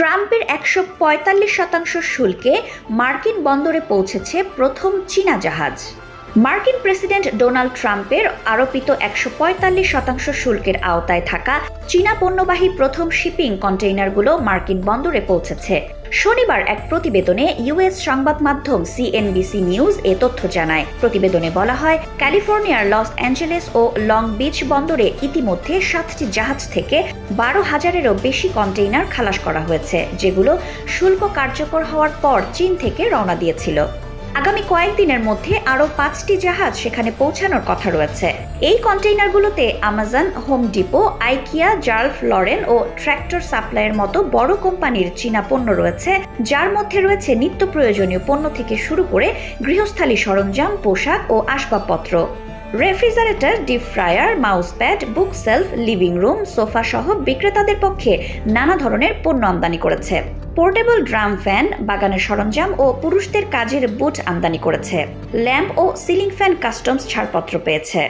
ট্রাম্পের ১৪৫% শুল্কে মার্কিন বন্দরে পৌঁছেছে প্রথম চীনা জাহাজ। মার্কিন প্রেসিডেন্ট ডোনাল্ড ট্রাম্পের আরোপিত ১৪৫% শুল্কের আওতায় থাকা চীনা পণ্যবাহী প্রথম শিপিং কন্টেইনারগুলো মার্কিন বন্দরে পৌঁছেছে। শনিবার এক প্রতিবেদনে ইউএস সংবাদ মাধ্যম সিএনবিসি নিউজ এ তথ্য জানায়। প্রতিবেদনে বলা হয়, ক্যালিফোর্নিয়ার লস অ্যাঞ্জেলেস ও লং বিচ বন্দরে ইতিমধ্যে ৭টি জাহাজ থেকে ১২,০০০-এরও বেশি কন্টেইনার খালাস করা হয়েছে, যেগুলো শুল্ক কার্যকর হওয়ার পর চীন থেকে রওনা দিয়েছিল। আগামী কয়েকদিনের মধ্যে আরও ৫টি জাহাজ সেখানে পৌঁছানোর কথা রয়েছে। এই কন্টেইনারগুলোতে Amazon, Home Depot, IKEA, Ralph Lauren ও ট্র্যাক্টর সাপ্লাইয়ের মতো বড় কোম্পানির চীনা পণ্য রয়েছে, যার মধ্যে রয়েছে নিত্য প্রয়োজনীয় পণ্য থেকে শুরু করে গৃহস্থালী সরঞ্জাম, পোশাক ও আসবাবপত্র। Refrigerator, deep fryer, mouse pad, বুক সেলফ, লিভিং রুম, সোফা সহ বিক্রেতাদের পক্ষে নানা ধরনের পণ্য আমদানি করেছে। পোর্টেবল ড্রাম ফ্যান, বাগানের সরঞ্জাম ও পুরুষদের কাজের বুট আমদানি করেছে। ল্যাম্প ও সিলিং ফ্যান কাস্টমস ছাড়পত্র পেয়েছে।